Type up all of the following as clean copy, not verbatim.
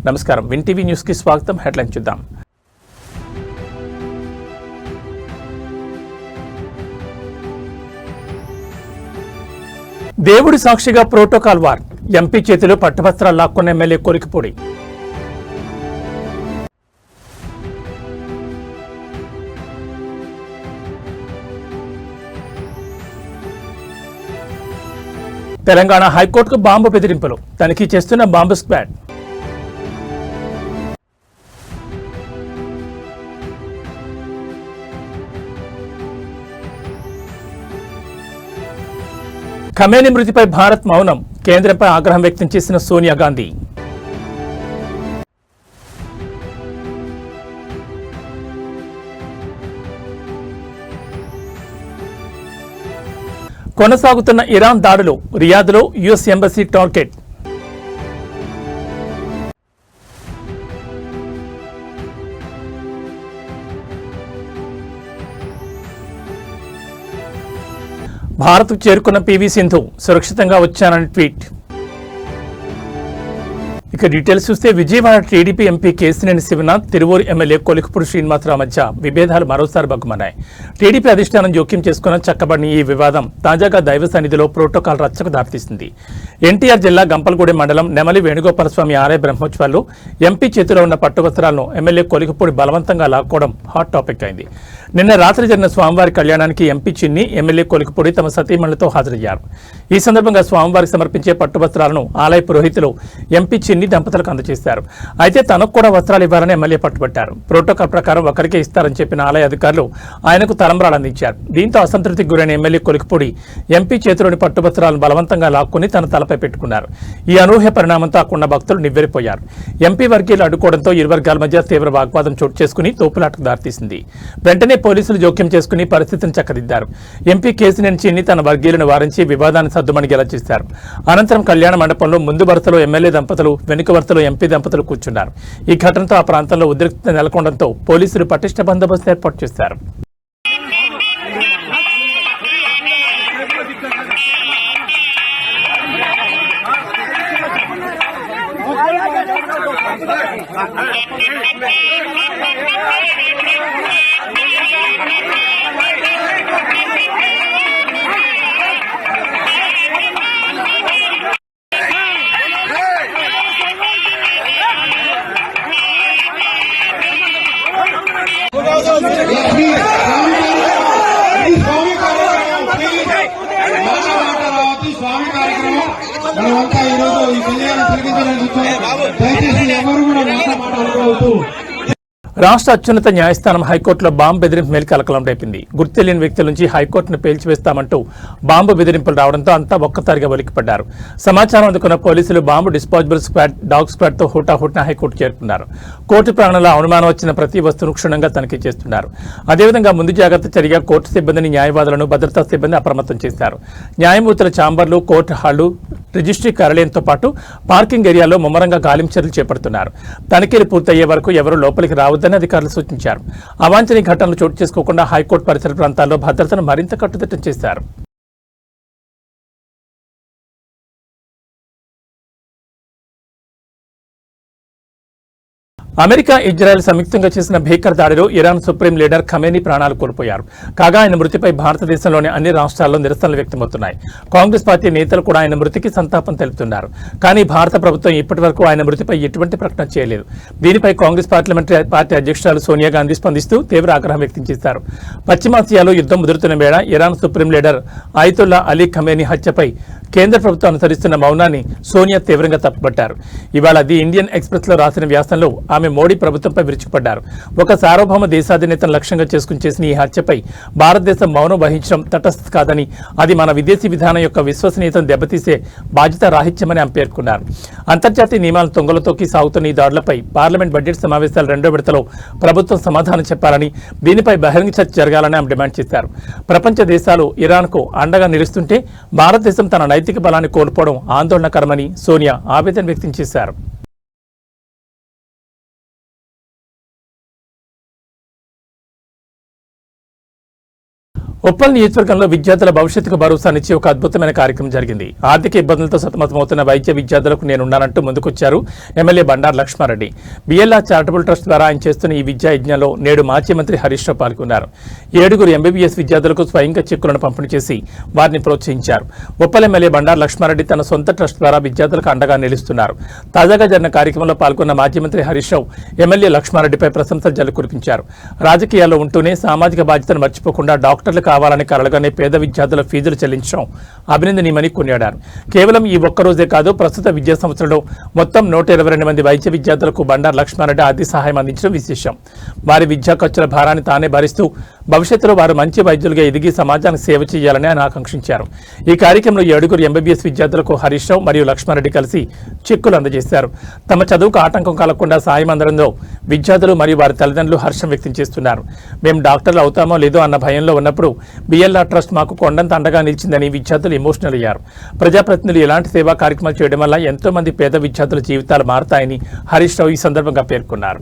నమస్కారం. Win TV news కి స్వాగతం. హెడ్లైన్ చూద్దాం. దేవుడి సాక్షిగా ప్రోటోకాల్ వార్. ఎంపీ చేతిలో పట్టువస్త్రాలు లాక్కున్న ఎమ్మెల్యే కొరికిపూడి. తెలంగాణ హైకోర్టుకు బాంబు బెదిరింపులు. తనిఖీ చేస్తున్న బాంబు స్క్వాడ్. ఖమేని మృతిపై భారత్ మౌనం. కేంద్రంపై ఆగ్రహం వ్యక్తం చేసిన సోనియా గాంధీ. కొనసాగుతున్న ఇరాన్ దాడులు. రియాద్లో యుఎస్ ఎంబసీ టార్గెట్. భారత్కు చేరుకున్న పివి సింధు సురక్షితంగా వచ్చానని ట్వీట్. ఇక డీటెయిల్స్ చూస్తే విజయవాడ టీడీపీ ఎంపీ కేసినేని శివనాథ్, తిరువూరు ఎమ్మెల్యే కొలికపూడి శ్రీనివాసరావు మధ్య విభేదాలు మరోసారి బగ్గుమన్నాయి. టీడీపీ అధిష్టానం జోక్యం చేసుకున్న చక్కబడిన ఈ వివాదం తాజాగా దైవ సన్నిధిలో ప్రోటోకాల్ రచ్చకు దారితీసింది. ఎన్టీఆర్ జిల్లా గంపలగూడెం మండలం నెమలి వేణుగోపాలస్వామి ఆలయ బ్రహ్మోత్సవాల్లో ఎంపీ చేతిలో ఉన్న పట్టువస్త్రాలను ఎమ్మెల్యే కొలికపూడి బలవంతంగా లాక్కోవడం హాట్ టాపిక్ అయింది. నిన్న రాత్రి జరిగిన స్వామివారి కళ్యాణానికి ఎంపీ చిన్ని, ఎమ్మెల్యే కొలికపూడి తమ సతీమణులతో హాజరయ్యారు. ఈ సందర్భంగా స్వామివారికి సమర్పించే పట్టువస్త్రాలను ఆలయ పురోహితులు ఎంపీ చిన్ని దంపతులకు అందజేశారు. అయితే తనకు కూడా వస్త్రాలు ఇవ్వాలని ఎమ్మెల్యే పట్టుబట్టారు. ప్రోటోకాల్ ప్రకారం ఒకరికే ఇస్తారని చెప్పిన ఆలయ అధికారులు ఆయనకు తలంబ్రాలు అందించారు. దీంతో అసంతృప్తికి గురైన ఎమ్మెల్యే కొలికపూడి ఎంపీ చేతిలోని పట్టువస్త్రాలను బలవంతంగా లాక్కుని తన తలపై పెట్టుకున్నారు. ఈ అనూహ్య పరిణామంతో అక్కడున్న భక్తులు నివ్వెరపోయారు. ఎంపీ వర్గీయులు అడ్డుకోవడంతో ఇరు వర్గాల మధ్య తీవ్ర వాగ్వాదం చోటు చేసుకుని తోపులాటకు దారితీసింది. వెంటనే పోలీసులు జోక్యం చేసుకుని పరిస్థితిని చక్కదిద్దారు. ఎంపీ కేసినేని చిన్ని తన వర్గీయులను వారించి వివాదాన్ని సద్దుమణిగేలా చేశారు. అనంతరం కళ్యాణ మండపంలో ముందు వరుసలో ఎమ్మెల్యే దంపతులు, వెనుక వరుసలో ఎంపీ దంపతులు కూర్చున్నారు. ఈ ఘటనతో ఆ ప్రాంతంలో ఉద్రిక్తత నెలకొనడంతో పోలీసులు పటిష్ట బందోబస్తు ఏర్పాటు చేశారు. స్వామి కార్యక్రమం మనమంతా ఈరోజు ఈ కళ్యాణం తిరిగించాలని దయచేసి ఎవరు కూడా మాట్లాడుకోవద్దు. రాష్ట్ర అత్యున్నత న్యాయస్థానం హైకోర్టులో బాంబు బెదిరింపు మేలు కలకలం రేపింది. గుర్తు తెలియని వ్యక్తుల నుంచి హైకోర్టును పేల్చివేస్తామంటూ బాంబు బెదిరింపులు రావడంతో అంతా ఒక్కసారిగా ఒలికిపడ్డారు. సమాచారం అందుకున్న పోలీసులు bomb disposable squad, dog squad తో హుటాహుటిన హైకోర్టు చేరుకున్నారు. కోర్టు ప్రాంగణంలో అనుమానం వచ్చిన ప్రతి వస్తువును క్షుణ్ణంగా తనిఖీ చేస్తున్నారు. అదేవిధంగా ముందు జాగ్రత్త చర్యగా కోర్టు సిబ్బందిని, న్యాయవాదులను, భద్రతా సిబ్బంది అప్రమత్తం చేశారు. న్యాయమూర్తుల ఛాంబర్లు, కోర్టు హాళ్లు, రిజిస్ట్రీ కార్యాలయంతో పాటు పార్కింగ్ ఏరియాలో ముమ్మరంగా గాలింపు చర్యలు చేపడుతున్నారు. తనిఖీలు పూర్తయ్యే వరకు ఎవరూ లోపలికి రావద్దని అధికారులు సూచించారు. అవాంఛనీయ ఘటనలు చోటు చేసుకోకుండా హైకోర్టు పరిసర ప్రాంతాల్లో భద్రతను మరింత కట్టుదిట్టం చేశారు. అమెరికా, ఇజ్రాయెల్ సంయుక్తంగా చేసిన భీకర దాడిలో ఇరాన్ సుప్రీం లీడర్ ఖమేనీ ప్రాణాలు కోల్పోయారు. కాగా ఆయన మృతిపై భారతదేశంలోని అన్ని రాష్ట్రాల్లో నిరసనలు వ్యక్తమవుతున్నాయి. కాంగ్రెస్ పార్టీ నేతలు కూడా ఆయన మృతికి సంతాపం తెలుపుతున్నారు. కానీ భారత ప్రభుత్వం ఇప్పటి వరకు ఆయన మృతిపై ఎటువంటి ప్రకటన చేయలేదు. దీనిపై కాంగ్రెస్ పార్లమెంటరీ పార్టీ అధ్యక్షురాలు సోనియా గాంధీ స్పందిస్తూ తీవ్ర ఆగ్రహం వ్యక్తం చేశారు. పశ్చిమాసియాలో యుద్ధం ముదురుతున్న వేళ Iran supreme leader Ayatollah Ali Khamenei హత్యపై కేంద్ర ప్రభుత్వం అనుసరిస్తున్న మౌనాన్ని సోనియా తీవ్రంగా తప్పుపట్టారు. ఇవాళ ది ఇండియన్ ఎక్స్ప్రెస్ లో రాసిన వ్యాసంలో ఆమె మోడీ ప్రభుత్వంపై విరుచుకుపడ్డారు. ఒక సార్వభౌమ దేశాధినేతను లక్ష్యంగా చేసుకుని చేసిన ఈ హత్యపై భారతదేశం మౌనం వహించడం తటస్థ కాదని, అది మన విదేశీ విధానం యొక్క విశ్వసనీయతను దెబ్బతీసే బాధ్యత రాహిత్యమని ఆమె పేర్కొన్నారు. అంతర్జాతీయ నియమాలను తొంగలతోకి సాగుతున్న ఈ దాడులపై పార్లమెంట్ బడ్జెట్ సమావేశాల 2వ విడతలో ప్రభుత్వం సమాధానం చెప్పాలని, దీనిపై బహిరంగ చర్చ జరగాలని ఆమె డిమాండ్ చేశారు. ప్రపంచ దేశాలు ఇరాన్కు అండగా నిలుస్తుంటే భారతదేశం తన నైతిక బలాన్ని కోల్పోవడం ఆందోళనకరమని సోనియా ఆవేదన వ్యక్తం చేశారు. ఉప్పల్ నియోజకవర్గంలో విద్యార్థుల భవిష్యత్తుకు భరోసానిచ్చి ఒక అద్భుతమైన కార్యక్రమం జరిగింది. ఆర్థిక ఇబ్బందులతో సతమతమవుతున్న వైద్య విద్యార్థులకు నేనున్నానంటూ ముందుకొచ్చారు MLA Bandaru Lakshmareddy. BLR charitable trust ద్వారా ఆయన చేస్తున్న ఈ విద్యా యజ్ఞంలో నేడు మాజీ మంత్రి హరీష్ రావు పాల్గొన్నారు. 7 ఎంబీబీఎస్ విద్యార్థులకు స్వయంగా చెక్కులను పంపిణీ చేసి వారిని ప్రోత్సహించారు. ఉప్పల్ ఎమ్మెల్యే బండారు లక్ష్మారెడ్డి తన సొంత ట్రస్ట్ ద్వారా విద్యార్థులకు అండగా నిలుస్తున్నారు. తాజాగా జరిగిన కార్యక్రమంలో పాల్గొన్న మాజీ మంత్రి హరీష్ రావు ఎమ్మెల్యే లక్ష్మారెడ్డిపై ప్రశంసల జల్లు కురిపించారు. రాజకీయాల్లో ఉంటూనే సామాజిక బాధ్యతను మర్చిపోకుండా డాక్టర్లు కావాలని కలలుగానే పేద విద్యార్థుల ఫీజులు చెల్లించడం అభినందనీయమని కొనియాడారు. కేవలం ఈ ఒక్కరోజే కాదు, ప్రస్తుత విద్యా సంవత్సరంలో మొత్తం 122 మంది వైద్య విద్యార్థులకు బండారు లక్ష్మారెడ్డి ఆర్థిక సహాయం అందించడం విశేషం. వారి విద్యా ఖర్చుల భారాన్ని తానే భరిస్తూ భవిష్యత్తులో వారు మంచి వైద్యులుగా ఎదిగి సమాజానికి సేవ చేయాలని ఆయన ఆకాంక్షించారు. ఈ కార్యక్రమంలో 7 ఎంబీబీఎస్ విద్యార్థులకు హరీష్ రావు మరియు లక్ష్మారెడ్డి కలిసి చెక్కులు అందజేశారు. తమ చదువుకు ఆటంకం కలగకుండా సాయం అందడంలో విద్యార్థులు మరియు వారి తల్లిదండ్రులు హర్షం వ్యక్తం చేస్తున్నారు. మేము డాక్టర్లు అవుతామో లేదో అన్న భయంలో ఉన్నప్పుడు బిఎల్ఆర్ ట్రస్ట్ మాకు కొండంత అండగా నిలిచిందని విద్యార్థులు ఎమోషనల్ అయ్యారు. ప్రజాప్రతినిధులు ఇలాంటి సేవా కార్యక్రమాలు చేయడం వల్ల ఎంతో మంది పేద విద్యార్థుల జీవితాలు మారతాయని హరీష్ రావు ఈ సందర్భంగా పేర్కొన్నారు.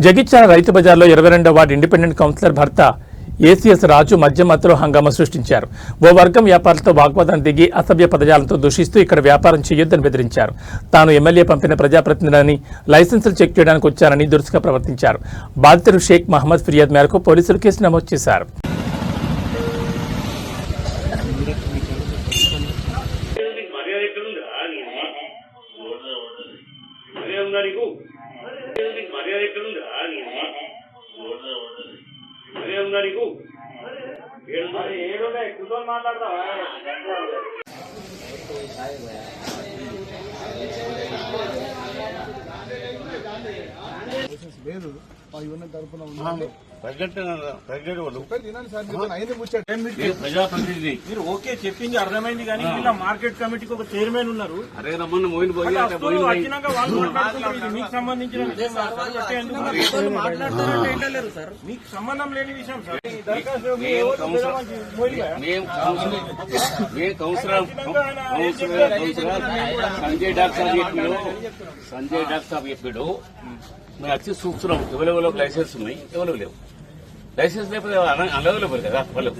జగిత్యాల రైతు బజార్లో 22వ వార్డు ఇండిపెండెంట్ కౌన్సిలర్ భర్త ఏసీఎస్ రాజు మద్యం మత్తులో హంగామా సృష్టించారు. ఓ వర్గం వ్యాపారులతో వాగ్వాదం దిగి అసభ్య పదజాలంతో దూషిస్తూ ఇక్కడ వ్యాపారం చేయొద్దని బెదిరించారు. తాను ఎమ్మెల్యే పంపిన ప్రజాప్రతినిధులని లైసెన్సులు చెక్ చేయడానికి వచ్చారని దురుసుగా ప్రవర్తించారు. బాధితుడు షేక్ మహమ్మద్ ఫిర్యాదు మేరకు పోలీసులు కేసు నమోదు చేశారు. లేదు తరపున ప్రజాప్రతినిధి మీరు ఓకే చెప్పింది అర్థమైంది, కానీ ఇలా మార్కెట్ కమిటీకి ఒక చైర్మన్ ఉన్నారు. వచ్చినాక వాళ్ళు మాట్లాడుతున్నారు. ఇది మీకు సంబంధించిన విషయం మాట్లాడతారు సార్, మీకు సంబంధం లేని విషయం సార్. సంజయ్ డాక్టర్ సాబ్ చెప్పాడు, మేము వచ్చి చూస్తున్నాం ఎవరెవరో లైసెన్స్ ఉన్నాయి, ఎవరు లేవు. లైసెన్స్ లేకపోతే అనవైలబుల్ కదా వాళ్ళకు.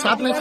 साथ में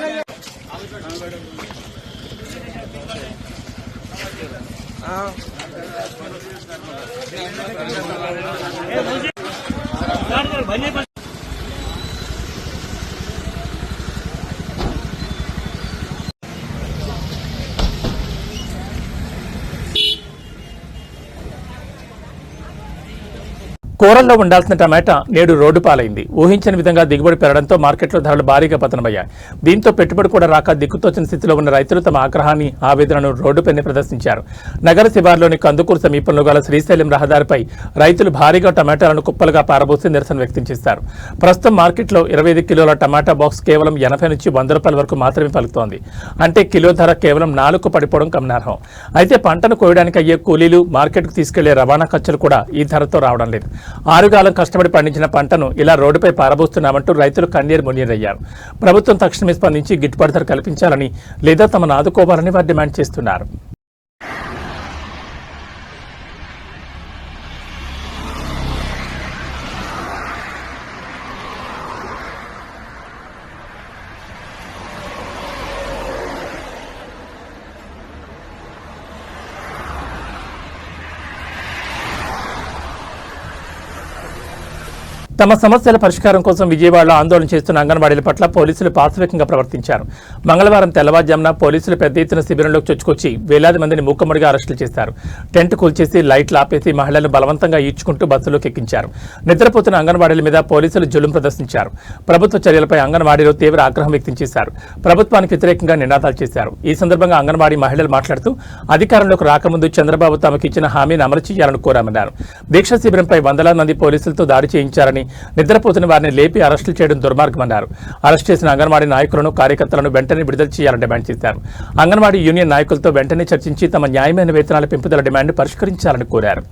కూరల్లో ఉండాల్సిన టమాటా నేడు రోడ్డు పాలైంది. ఊహించని విధంగా దిగుబడి పెరగడంతో మార్కెట్లో ధరలు భారీగా పతనమయ్యాయి. దీంతో పెట్టుబడి కూడా రాక దిక్కుతోచిన స్థితిలో ఉన్న రైతులు తమ ఆగ్రహాన్ని, ఆవేదనను రోడ్డుపైనే ప్రదర్శించారు. నగర శివార్లోని కందుకూరు సమీపంలో గల శ్రీశైలం రహదారిపై రైతులు భారీగా టమాటాలను కుప్పలుగా పారబోసి నిరసన వ్యక్తం చేశారు. ప్రస్తుతం మార్కెట్లో 25 కిలోల టమాటా బాక్స్ కేవలం 80 నుంచి 100 రూపాయల వరకు మాత్రమే పలుకుతోంది. అంటే కిలో ధర కేవలం 4కు పడిపోవడం గమనార్హం. అయితే పంటను కోయడానికి అయ్యే కూలీలు, మార్కెట్కు తీసుకెళ్లే రవాణా ఖర్చులు కూడా ఈ ధరతో రావడం లేదు. 6 కాలం కష్టపడి పండించిన పంటను ఇలా రోడ్డుపై పారబోస్తున్నామంటూ రైతులు కన్నీరు మున్నీరయ్యారు. ప్రభుత్వం తక్షణమే స్పందించి గిట్టుబాటు ధర కల్పించాలని లేదా తమను ఆదుకోవాలని వారు డిమాండ్ చేస్తున్నారు. తమ సమస్యల పరిష్కారం కోసం విజయవాడలో ఆందోళన చేస్తున్న అంగన్వాడీల పట్ల పోలీసులు పాశవికంగా ప్రవర్తించారు. మంగళవారం తెల్లవారుజామున పోలీసులు పెద్ద ఎత్తున శిబిరంలోకి చొచ్చుకొచ్చి వేలాది మందిని మూకమ్మడిగా అరెస్టులు చేశారు. టెంట్ కూల్చేసి లైట్లు ఆపేసి మహిళలను బలవంతంగా ఈడ్చుకుంటూ బస్సులోకి ఎక్కించారు. నిద్రపోతున్న అంగన్వాడీల మీద పోలీసులు జులుం ప్రదర్శించారు. ప్రభుత్వ చర్యలపై అంగన్వాడీలో తీవ్ర ఆగ్రహం వ్యక్తం చేశారు. ప్రభుత్వానికి వ్యతిరేకంగా నినాదాలు చేశారు. ఈ సందర్భంగా అంగన్వాడీ మహిళలు మాట్లాడుతూ అధికారంలోకి రాకముందు చంద్రబాబు తమకు ఇచ్చిన హామీని అమలు చేయాలని కోరామన్నారు. దీక్ష శిబిరంపై వందలాది మంది పోలీసులతో దాడి చేయించారని, నిద్రపోతున్న వారిని లేపి అరెస్టులు చేయడం దుర్మార్గమన్నారు. అరెస్ట్ చేసిన అంగన్వాడీ నాయకులను, కార్యకర్తలను వెంటనే విడుదల చేయాలని డిమాండ్ చేశారు. అంగన్వాడీ యూనియన్ నాయకులతో వెంటనే చర్చించి తమ న్యాయమైన వేతనాల పెంపుదల డిమాండ్ పరిష్కరించాలని కోరారు.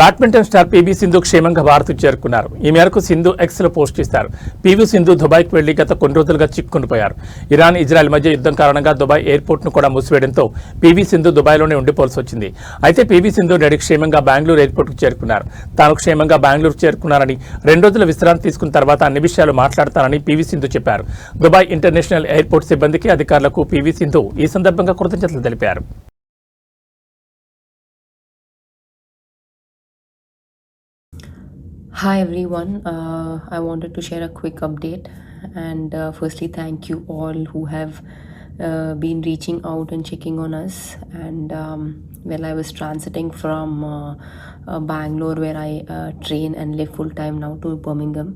బ్యాడ్మింటన్ స్టార్ పీవీ సింధు క్షేమంగా భారత్కు చేరుకున్నారు. ఈ మేరకు సింధు ఎక్స్ లో పోస్ట్ చేశారు. పీవీ సింధు దుబాయ్కి వెళ్లి గత కొన్ని రోజులుగా చిక్కుకునిపోయారు. ఇరాన్, ఇజ్రాయెల్ మధ్య యుద్ధం కారణంగా దుబాయ్ ఎయిర్పోర్ట్ ను కూడా మూసివేయడంతో పీవీ సింధు దుబాయ్లోనే ఉండిపోవాల్సి వచ్చింది. అయితే పీవీ సింధు నేడు క్షేమంగా బెంగళూరు ఎయిర్పోర్ట్కు చేరుకున్నారు. తాను క్షేమంగా బెంగళూరు చేరుకున్నారని, 2 రోజుల విశ్రాంతి తీసుకున్న తర్వాత అన్ని విషయాలు మాట్లాడతానని పీవీ సింధు చెప్పారు. దుబాయ్ ఇంటర్నేషనల్ ఎయిర్పోర్ట్ సిబ్బందికి, అధికారులకు పీవీ సింధు ఈ సందర్భంగా కృతజ్ఞతలు తెలిపారు. Hi everyone, I wanted to share a quick update and firstly thank you all who have been reaching out and checking on us. And well, I was transiting from Bangalore, where I train and live full time now, to Birmingham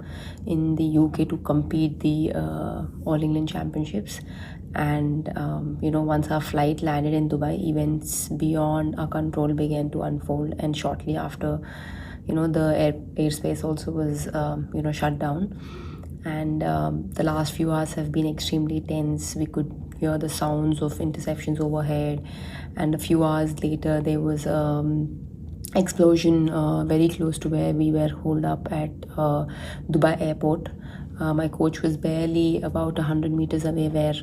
in the UK to compete the All England Championships. And once our flight landed in Dubai, events beyond our control began to unfold, and shortly after, the airspace also was shut down. And the last few hours have been extremely tense. We could hear the sounds of interceptions overhead, and a few hours later there was explosion very close to where we were holed up at Dubai airport. My coach was barely about 100 meters away where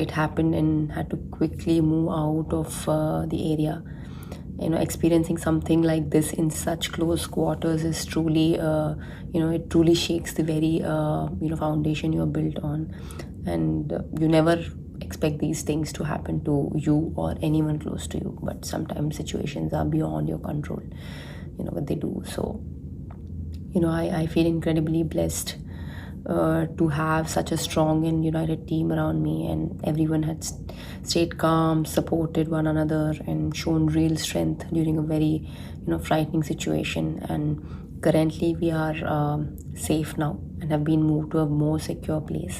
it happened, and had to quickly move out of the area. Experiencing something like this in such close quarters is truly it truly shakes the very foundation you're built on. And you never expect these things to happen to you or anyone close to you, but sometimes situations are beyond your control, but they do. So I feel incredibly blessed to have such a strong and united team around me, and everyone had stayed calm, supported one another, and shown real strength during a very frightening situation. And currently we are safe now and have been moved to a more secure place.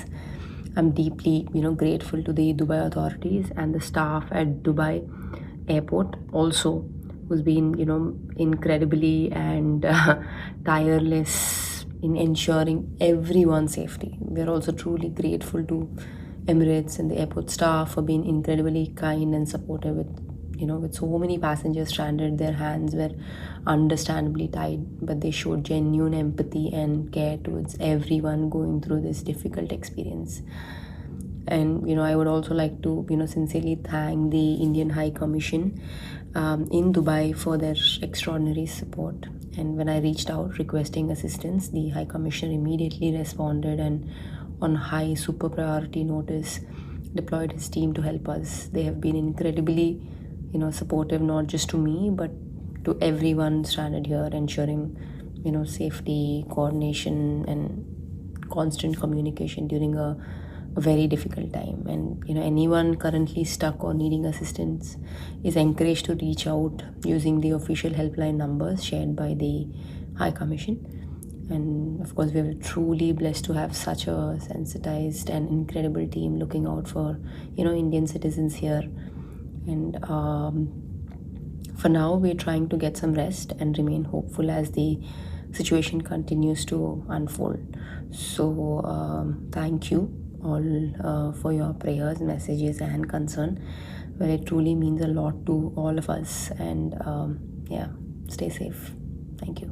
I'm deeply grateful to the Dubai authorities and the staff at Dubai airport also, who's been incredibly and tireless in ensuring everyone's safety. We're also truly grateful to Emirates and the airport staff for being incredibly kind and supportive with so many passengers stranded. Their hands were understandably tied, but they showed genuine empathy and care towards everyone going through this difficult experience. And I would also like to sincerely thank the Indian High Commission in Dubai for their extraordinary support. And when I reached out requesting assistance, the High Commissioner immediately responded and on high super priority notice deployed his team to help us. They have been incredibly supportive, not just to me but to everyone stranded here, ensuring safety, coordination and constant communication during a very difficult time. And anyone currently stuck or needing assistance is encouraged to reach out using the official helpline numbers shared by the High Commission. And of course we are truly blessed to have such a sensitized and incredible team looking out for Indian citizens here. And for now we're trying to get some rest and remain hopeful as the situation continues to unfold. So thank you all for your prayers, messages and concern. Well, it truly means a lot to all of us. And stay safe. Thank you.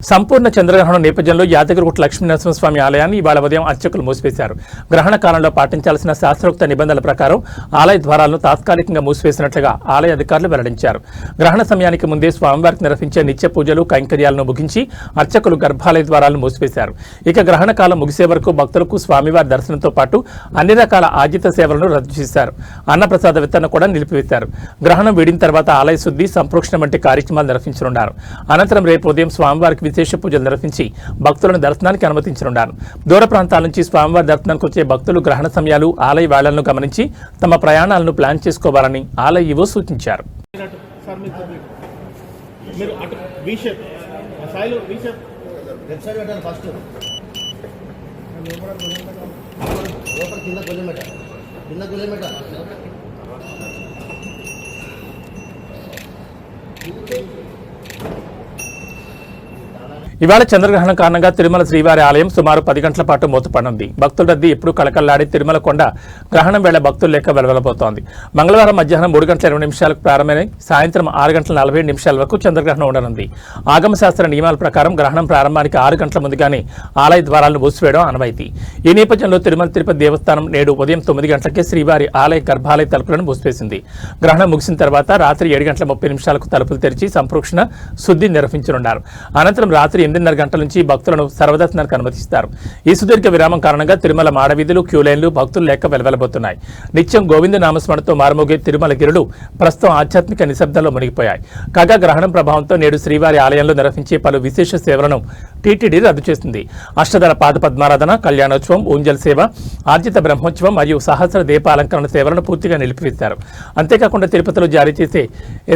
సంపూర్ణ చంద్రగ్రహణం నేపథ్యంలో యాదగిరిగుట్ట లక్ష్మీనరసింహస్వామి ఆలయాన్ని ఇవాళ ఉదయం అర్చకులు మూసివేశారు. గ్రహణ కాలంలో పాటించాల్సిన శాస్త్రోక్త నిబంధనల ప్రకారం ఆలయ ద్వారాలను తాత్కాలికంగా మూసివేసినట్లుగా ఆలయ అధికారులు వెల్లడించారు. గ్రహణ సమయానికి ముందే స్వామివారికి నిర్వహించే నిత్య పూజలు కైంకర్యాలను ముగించి అర్చకులు గర్భాలయ ద్వారాలను మూసివేశారు. ఇక గ్రహణ కాలం ముగిసే వరకు భక్తులకు స్వామివారి దర్శనంతో పాటు అన్ని రకాల ఆజిత సేవలను రద్దు చేశారు. అన్నప్రసాద వితరణ కూడా నిలిపివేశారు. గ్రహణం వీడిన తర్వాత ఆలయ శుద్ధి, సంప్రోక్షణ వంటి కార్యక్రమాలు నిర్వహించనున్నారు. అనంతరం రేపు ఉదయం స్వామివారికి విశేష పూజలు నిర్వహించి భక్తులను దర్శనానికి అనుమతించనున్నారు. దూర ప్రాంతాల నుంచి స్వామివారి దర్శనానికి వచ్చే భక్తులు గ్రహణ సమయాలు, ఆలయ వేళలను గమనించి తమ ప్రయాణాలను ప్లాన్ చేసుకోవాలని ఆలయ ఈవో సూచించారు. ఇవాళ చంద్రగ్రహణం కారణంగా తిరుమల శ్రీవారి ఆలయం సుమారు 10 గంటల పాటు మూతపడనుంది. భక్తుల రద్దీ ఎప్పుడు కళకళలాడి తిరుమల కొండ గ్రహణం వేళ భక్తులు లేక వెలవెలబోతోంది. మంగళవారం మధ్యాహ్నం 3 గంటల 20 నిమిషాలకు ప్రారంభమై సాయంత్రం 6 గంటల 47 నిమిషాల వరకు చంద్రగ్రహణం ఉండనుంది. ఆగమశాస్త్ర నియమాల ప్రకారం గ్రహణం ప్రారంభానికి 6 గంటల ముందుగానే ఆలయ ద్వారాలను మూసివేయడం ఆనవాయితీ. ఈ నేపథ్యంలో తిరుమల తిరుపతి దేవస్థానం నేడు ఉదయం 9 గంటలకే శ్రీవారి ఆలయ గర్భాలయ తలుపులను మూసివేసింది. గ్రహణం ముగిసిన తర్వాత రాత్రి 7 గంటల 30 నిమిషాలకు తలుపులు తెరిచి సంప్రోక్షణ, శుద్ధి నిర్వహించనున్నారు. అనంతరం రాత్రి 8:30 గంటల నుంచి భక్తులను సర్వదర్శనానికి అనుమతిస్తారు. ఈ సుదీర్ఘ విరామం కారణంగా తిరుమల మాడవీధులు, క్యూ లైన్లు భక్తులు లేక వెలవెలబోతున్నాయి. నిత్యం గోవింద నామస్మరణతో మారుమోగే తిరుమల గిరులు ప్రస్తుతం ఆధ్యాత్మిక నిశ్శబ్దంలో మునిగిపోయాయి. కాగా గ్రహణం ప్రభావంతో నేడు శ్రీవారి ఆలయంలో నిర్వహించే పలు విశేష సేవలను టీటీడీ రద్దు చేసింది. అష్టదళ పాద పద్మారాధన, కళ్యాణోత్సవం, ఊంజల్ సేవ, ఆర్జిత బ్రహ్మోత్సవం మరియు సహస్ర దీపాలంకరణ సేవలను పూర్తిగా నిలిపివేశారు. అంతేకాకుండా తిరుపతిలో జారీ చేసే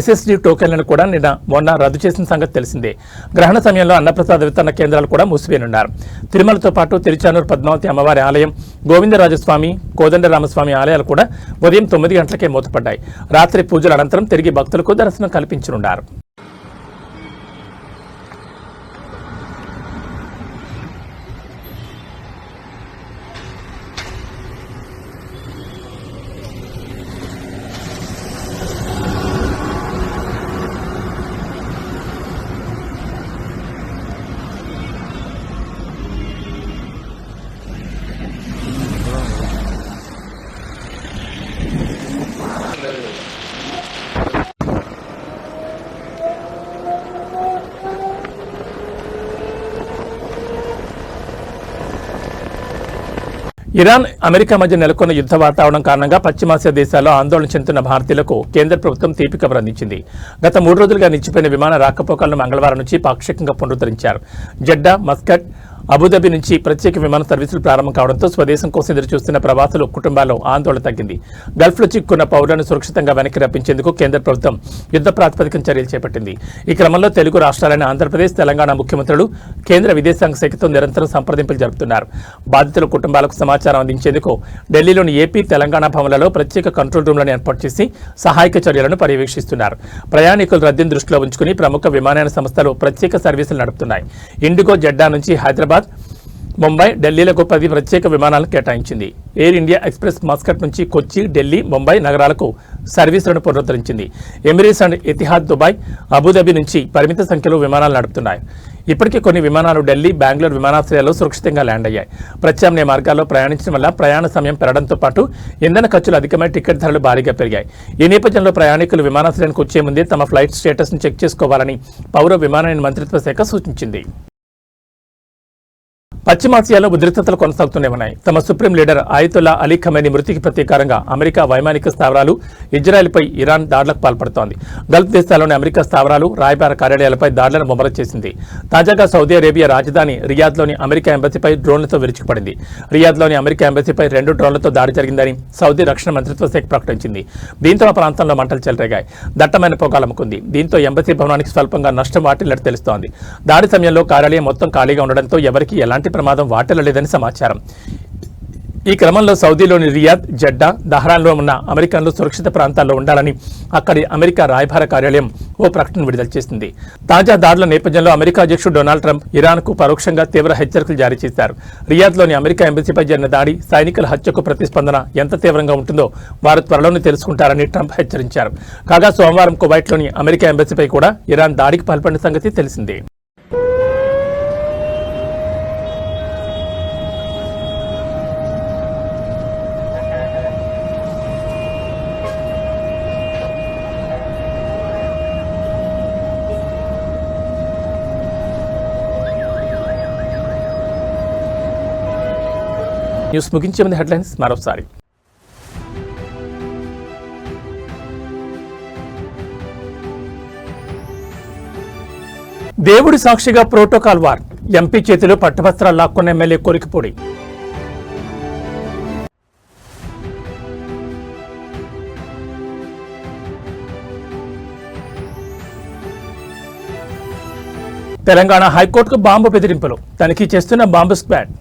ఎస్ఎస్డి టోకెన్లను కూడా మొన్న రద్దు చేసిన సంగతి తెలిసిందే. గ్రహణ సమయంలో అన్నప్రసాద వితరణ కేంద్రాలు కూడా మూసివేయనున్నారు. తిరుమలతో పాటు తిరుచానూరు పద్మావతి అమ్మవారి ఆలయం, గోవిందరాజస్వామి, కోదండరామస్వామి ఆలయాలు కూడా ఉదయం 9 గంటలకే మూతపడ్డాయి. రాత్రి పూజల అనంతరం తిరిగి భక్తులకు దర్శనం కల్పించనున్నారు. ఇరాన్, అమెరికా మధ్య నెలకొన్న యుద్ధ వాతావరణం కారణంగా పశ్చిమాసియా దేశాల్లో ఆందోళన చెందుతున్న భారతీయులకు కేంద్ర ప్రభుత్వం తీపి కబురు అందించింది. గత 3 రోజులుగా నిలిచిపోయిన విమాన రాకపోకలను మంగళవారం నుంచి పాక్షికంగా పునరుద్ధరించారు. జెడ్డా, మస్కట్, అబుదాబి నుంచి ప్రత్యేక విమాన సర్వీసులు ప్రారంభం కావడంతో స్వదేశం కోసం ఎదురు చూస్తున్న ప్రవాసులు కుటుంబాల్లో ఆందోళన తగ్గింది. గల్ఫ్లో చిక్కున్న పౌరులను సురక్షితంగా వెనక్కి రప్పించేందుకు కేంద్ర ప్రభుత్వం యుద్ధ ప్రాతిపదికన చర్యలు చేపట్టింది. ఈ క్రమంలో తెలుగు రాష్ట్రాలైన ఆంధ్రప్రదేశ్, తెలంగాణ ముఖ్యమంత్రులు కేంద్ర విదేశాంగ శాఖతో నిరంతరం సంప్రదింపులు జరుపుతున్నారు. బాధితుల కుటుంబాలకు సమాచారం అందించేందుకు ఢిల్లీలోని ఏపీ, తెలంగాణ భవన్లలో ప్రత్యేక కంట్రోల్ రూమ్లను ఏర్పాటు చేసి సహాయక చర్యలను పర్యవేక్షిస్తున్నారు. ప్రయాణికుల రద్దీని దృష్టిలో ఉంచుకుని ప్రముఖ విమానయాన సంస్థలు ప్రత్యేక సర్వీసులు నడుపుతున్నాయి. ఇండిగో జెడ్డా నుంచి హైదరాబాద్, ముంబై, ఢిల్లీలకు 10 ప్రత్యేక విమానాలను కేటాయించింది. ఎయిర్ ఇండియా ఎక్స్ప్రెస్ మస్కట్ నుంచి కొచ్చి, ఢిల్లీ, ముంబై నగరాలకు సర్వీసులను పునరుద్ధరించింది. Emirates and Etihad Dubai, Abu Dhabi నుంచి పరిమిత సంఖ్యలో విమానాలు నడుపుతున్నాయి. ఇప్పటికే కొన్ని విమానాలు ఢిల్లీ, బెంగళూరు విమానాశ్రయాల్లో సురక్షితంగా ల్యాండ్ అయ్యాయి. ప్రత్యామ్నాయ మార్గాల్లో ప్రయాణించడం వల్ల ప్రయాణ సమయం పెరగడంతో పాటు ఇంధన ఖర్చులు అధికమై టికెట్ ధరలు భారీగా పెరిగాయి. ఈ నేపథ్యంలో ప్రయాణికులు విమానాశ్రయానికి వచ్చే ముందే తమ ఫ్లైట్ స్టేటస్ను చెక్ చేసుకోవాలని పౌర విమానయాన మంత్రిత్వ శాఖ సూచించింది. పశ్చిమాసియాలో ఉద్రిక్తతలు కొనసాగుతూనే ఉన్నాయి. తమ సుప్రీం లీడర్ ఆయతుల్లా అలీ ఖమేనీ మృతికి ప్రతీకారంగా అమెరికా వైమానిక స్థావరాలు, ఇజ్రాయెల్పై ఇరాన్ దాడులకు పాల్పడుతోంది. గల్ఫ్ దేశాల్లోని అమెరికా స్థావరాలు, రాయబార కార్యాలయాలపై దాడులను ముమ్మరం చేసింది. తాజాగా సౌదీ అరేబియా రాజధాని రియాద్లోని అమెరికా ఎంబసీపై డ్రోన్లతో విరుచుకుపడింది. రియాద్లోని అమెరికా ఎంబసీపై 2 డ్రోన్లతో దాడి జరిగిందని సౌదీ రక్షణ మంత్రిత్వ శాఖ ప్రకటించింది. దీంతో ఆ ప్రాంతంలో మంటలు చెలరేగాయి. దట్టమైన పొగాలమ్ముకుంది. దీంతో ఎంబసీ భవనానికి స్వల్పంగా నష్టం వాటిల్లినట్టు తెలుస్తోంది. దాడి సమయంలో కార్యాలయం మొత్తం ఖాళీగా ఉండడంతో ఎవరికీ ఎలాంటి ప్రమాదం వాటిల్లలేదని సమాచారం. ఈ క్రమంలో సౌదీలోని రియాద్, జెడ్డా, దహ్రాన్లో ఉన్న అమెరికన్లు సురక్షిత ప్రాంతాల్లో ఉండాలని అక్కడి అమెరికా రాయబార కార్యాలయం ఓ ప్రకటన విడుదల చేసింది. తాజా దాడుల నేపథ్యంలో అమెరికా అధ్యక్షుడు డొనాల్డ్ ట్రంప్ ఇరాన్కు పరోక్షంగా తీవ్ర హెచ్చరికలు జారీ చేశారు. రియాద్లోని అమెరికా ఎంబసీపై జరిగిన దాడి, సైనికుల హత్యకు ప్రతిస్పందన ఎంత తీవ్రంగా ఉంటుందో వారు త్వరలోనే తెలుసుకుంటారని ట్రంప్ హెచ్చరించారు. కాగా సోమవారం కువైట్లోని అమెరికా ఎంబసీపై కూడా ఇరాన్ దాడికి పాల్పడిన సంగతి తెలిసిందే. న్యూస్ ముగించే ముందు హెడ్లైన్స్ మరోసారి. దేవుడి సాక్షిగా ప్రోటోకాల్ వార్, ఎంపీ చేతిలో పట్టువస్త్రాలు లాక్కున్న ఎమ్మెల్యే కొలికిపూడి. తెలంగాణ హైకోర్టుకు బాంబు బెదిరింపులు, తనిఖీ చేస్తున్న బాంబు స్క్వాడ్.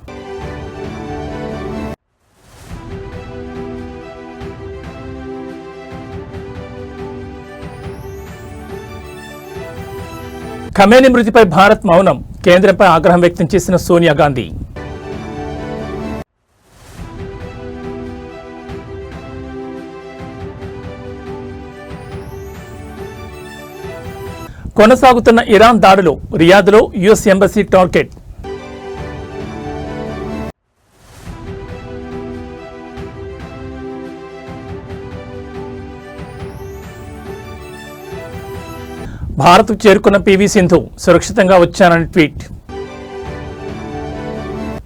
ఖమేనీ మృతిపై భారత్ మౌనం, కేంద్రంపై ఆగ్రహం వ్యక్తం చేసిన సోనియా గాంధీ. కొనసాగుతున్న ఇరాన్ దాడులు, రియాద్లో యుఎస్ ఎంబసీ టార్గెట్. భారత్కు చేరుకున్న పివి సింధు, సురక్షితంగా వచ్చానని ట్వీట్.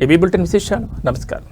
ఏబీ బులెటిన్ విశేషాలు. నమస్కారం.